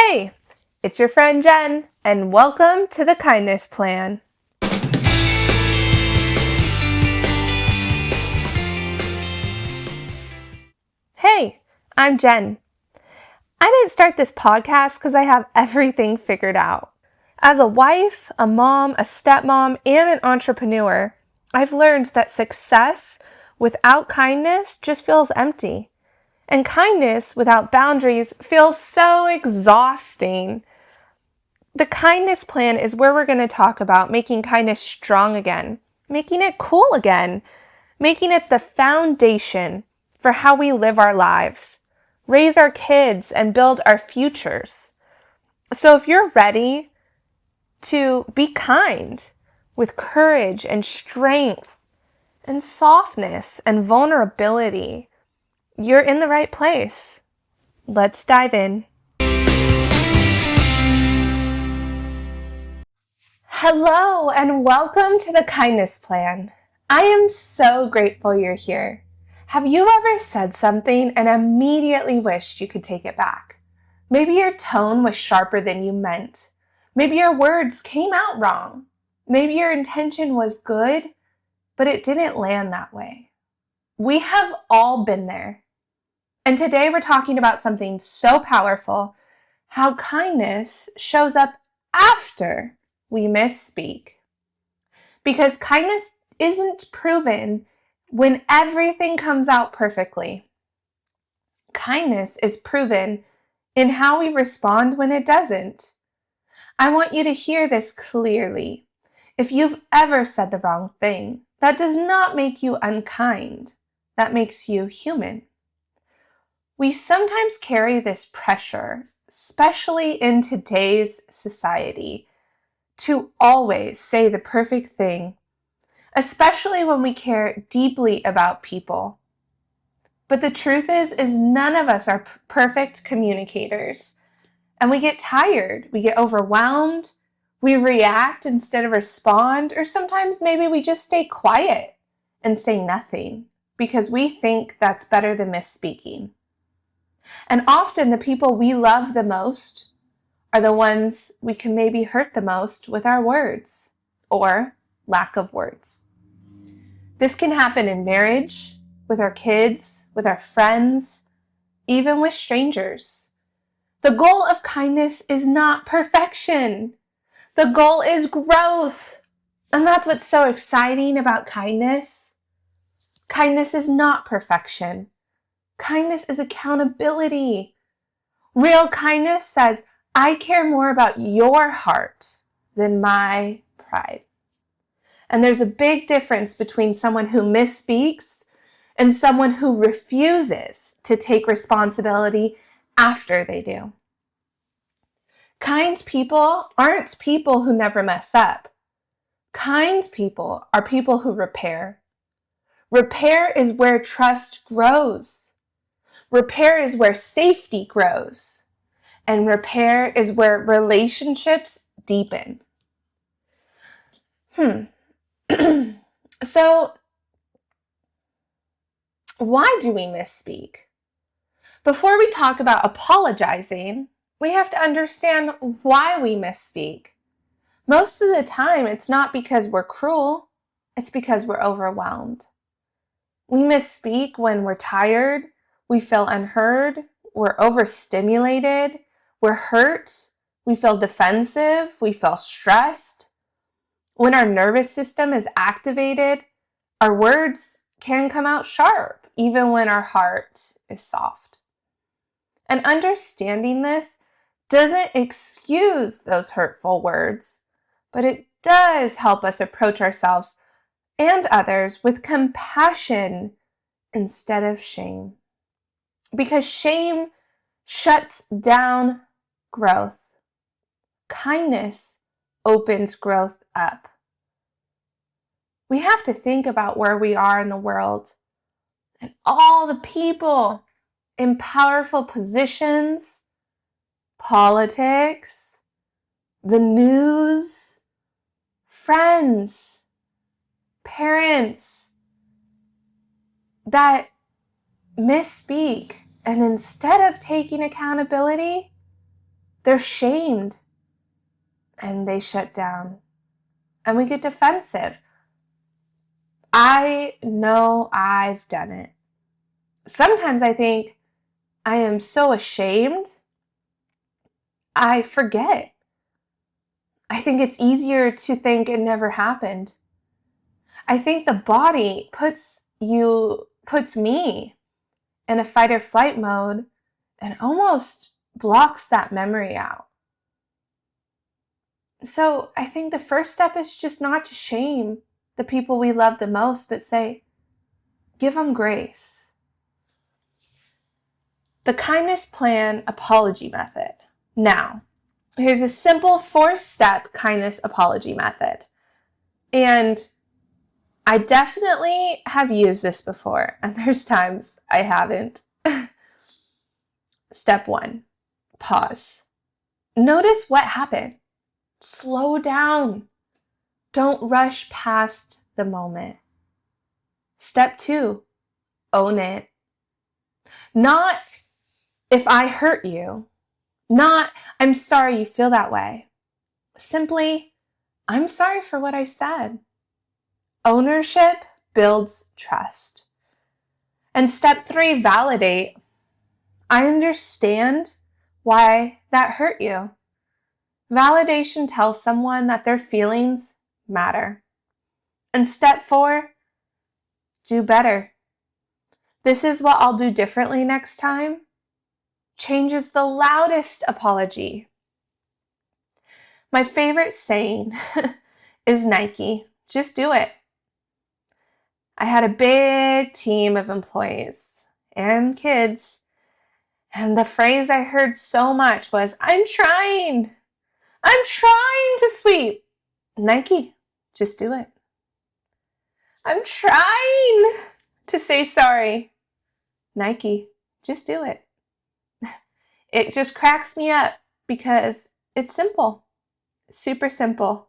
Hey, it's your friend Jen, and welcome to the Kindness Plan. Hey, I'm Jen. I didn't start this podcast because I have everything figured out. As a wife, a mom, a stepmom, and an entrepreneur, I've learned that success without kindness just feels empty. And kindness without boundaries feels so exhausting. The Kindness Plan is where we're going to talk about making kindness strong again, making it cool again, making it the foundation for how we live our lives, raise our kids, and build our futures. So if you're ready to be kind with courage and strength and softness and vulnerability, you're in the right place. Let's dive in. Hello and welcome to the Kindness Plan. I am so grateful you're here. Have you ever said something and immediately wished you could take it back? Maybe your tone was sharper than you meant. Maybe your words came out wrong. Maybe your intention was good, but it didn't land that way. We have all been there. And today we're talking about something so powerful, how kindness shows up after we misspeak. Because kindness isn't proven when everything comes out perfectly. Kindness is proven in how we respond when it doesn't. I want you to hear this clearly. If you've ever said the wrong thing, that does not make you unkind. That makes you human. We sometimes carry this pressure, especially in today's society, to always say the perfect thing, especially when we care deeply about people. But the truth is none of us are perfect communicators. And we get tired, we get overwhelmed, we react instead of respond, or sometimes maybe we just stay quiet and say nothing because we think that's better than misspeaking. And often the people we love the most are the ones we can maybe hurt the most with our words or lack of words. This can happen in marriage, with our kids, with our friends, even with strangers. The goal of kindness is not perfection. The goal is growth. And that's what's so exciting about kindness. Kindness is not perfection. Kindness is accountability. Real kindness says, I care more about your heart than my pride. And there's a big difference between someone who misspeaks and someone who refuses to take responsibility after they do. Kind people aren't people who never mess up. Kind people are people who repair. Repair is where trust grows. Repair is where safety grows. And repair is where relationships deepen. So, why do we misspeak? Before we talk about apologizing, we have to understand why we misspeak. Most of the time, it's not because we're cruel, it's because we're overwhelmed. We misspeak when we're tired, we feel unheard, we're overstimulated, we're hurt, we feel defensive, we feel stressed. When our nervous system is activated, our words can come out sharp, even when our heart is soft. And understanding this doesn't excuse those hurtful words, but it does help us approach ourselves and others with compassion instead of shame. Because shame shuts down growth. Kindness opens growth up. We have to think about where we are in the world and all the people in powerful positions, politics, the news, friends, parents that misspeak, and instead of taking accountability, They're shamed and they shut down and we get defensive. I know I've done it. Sometimes I think I am so ashamed, I forget. I think it's easier to think it never happened. I think the body puts me in a fight or flight mode and almost blocks that memory out. So I think the first step is just not to shame the people we love the most, but say, give them grace. The kindness plan apology method. Now, here's a simple 4-step kindness apology method. And I definitely have used this before, and there's times I haven't. Step 1, pause. Notice what happened. Slow down. Don't rush past the moment. Step 2, own it. Not if I hurt you. Not I'm sorry you feel that way. Simply, I'm sorry for what I said. Ownership builds trust. And step 3, validate. I understand why that hurt you. Validation tells someone that their feelings matter. And step 4, do better. This is what I'll do differently next time. Changes the loudest apology. My favorite saying is Nike, just do it. I had a big team of employees and kids, and the phrase I heard so much was, I'm trying to sweep. Nike, just do it. I'm trying to say sorry. Nike, just do it. It just cracks me up because it's simple, super simple.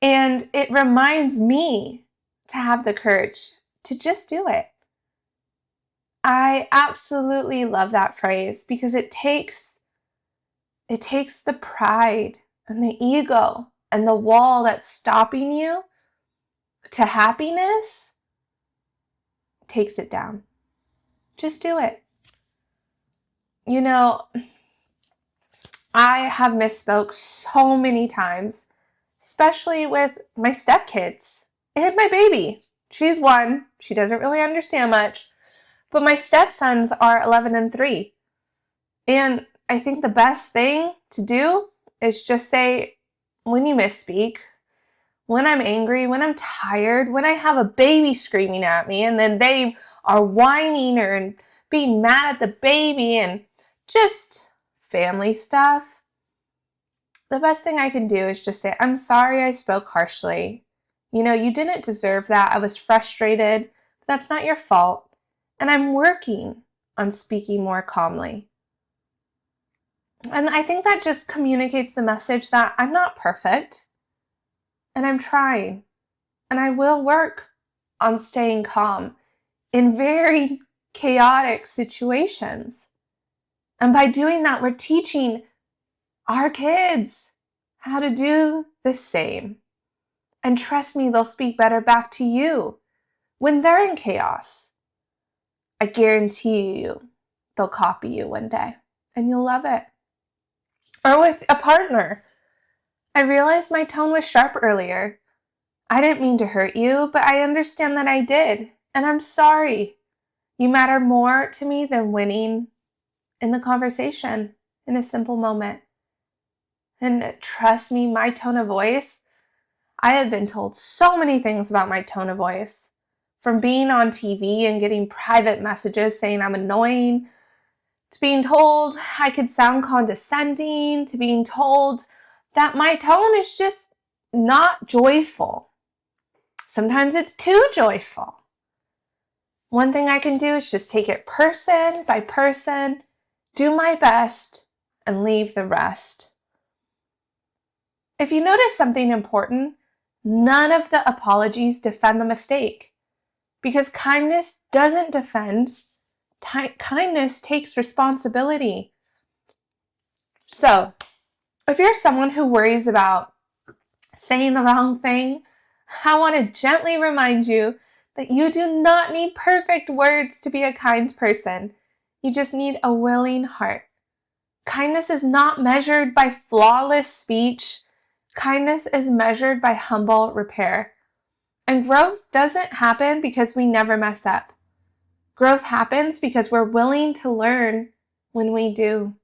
And it reminds me to have the courage to just do it. I absolutely love that phrase because it takes the pride and the ego and the wall that's stopping you to happiness, takes it down. Just do it. You know, I have misspoke so many times, especially with my stepkids and my baby. She's 1. She doesn't really understand much. But my stepsons are 11 and 3. And I think the best thing to do is just say, when you misspeak, when I'm angry, when I'm tired, when I have a baby screaming at me, and then they are whining or being mad at the baby and just family stuff, the best thing I can do is just say, I'm sorry I spoke harshly. You know, you didn't deserve that. I was frustrated. That's not your fault. And I'm working on speaking more calmly. And I think that just communicates the message that I'm not perfect. And I'm trying. And I will work on staying calm in very chaotic situations. And by doing that, we're teaching our kids how to do the same. And trust me, they'll speak better back to you when they're in chaos. I guarantee you they'll copy you one day and you'll love it. Or with a partner. I realized my tone was sharp earlier. I didn't mean to hurt you, but I understand that I did. And I'm sorry. You matter more to me than winning in the conversation in a simple moment. And trust me, my tone of voice, I have been told so many things about my tone of voice. From being on TV and getting private messages saying I'm annoying, to being told I could sound condescending, to being told that my tone is just not joyful. Sometimes it's too joyful. One thing I can do is just take it person by person, do my best, and leave the rest. If you notice something important, none of the apologies defend the mistake. Because kindness doesn't defend, kindness takes responsibility. So, If you're someone who worries about saying the wrong thing, I want to gently remind you that you do not need perfect words to be a kind person. You just need a willing heart. Kindness is not measured by flawless speech. Kindness is measured by humble repair. And growth doesn't happen because we never mess up. Growth happens because we're willing to learn when we do.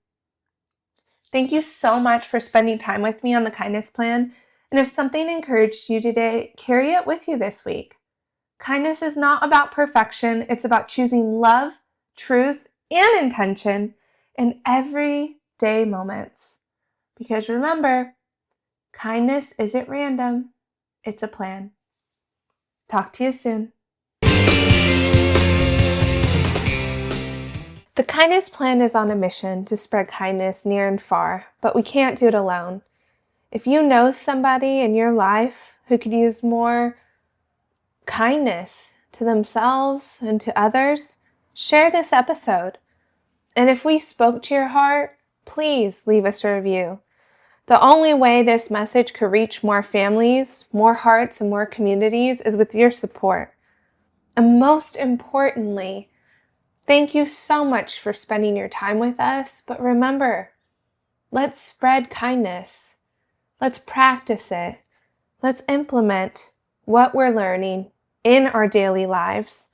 Thank you so much for spending time with me on the kindness plan. And if something encouraged you today, carry it with you this week. Kindness is not about perfection. It's about choosing love, truth, and intention in everyday moments. Because remember, kindness isn't random. It's a plan. Talk to you soon. The Kindness Plan is on a mission to spread kindness near and far, but we can't do it alone. If you know somebody in your life who could use more kindness to themselves and to others, share this episode. And if we spoke to your heart, please leave us a review. The only way this message could reach more families, more hearts, and more communities is with your support. And most importantly, thank you so much for spending your time with us. But remember, let's spread kindness. Let's practice it. Let's implement what we're learning in our daily lives.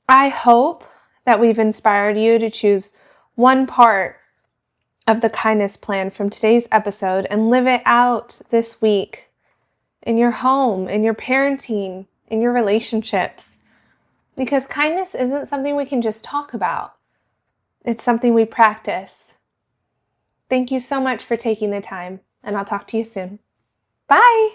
I hope that we've inspired you to choose one part of the kindness plan from today's episode and live it out this week in your home, in your parenting, in your relationships. Because kindness isn't something we can just talk about. It's something we practice. Thank you so much for taking the time, and I'll talk to you soon. Bye!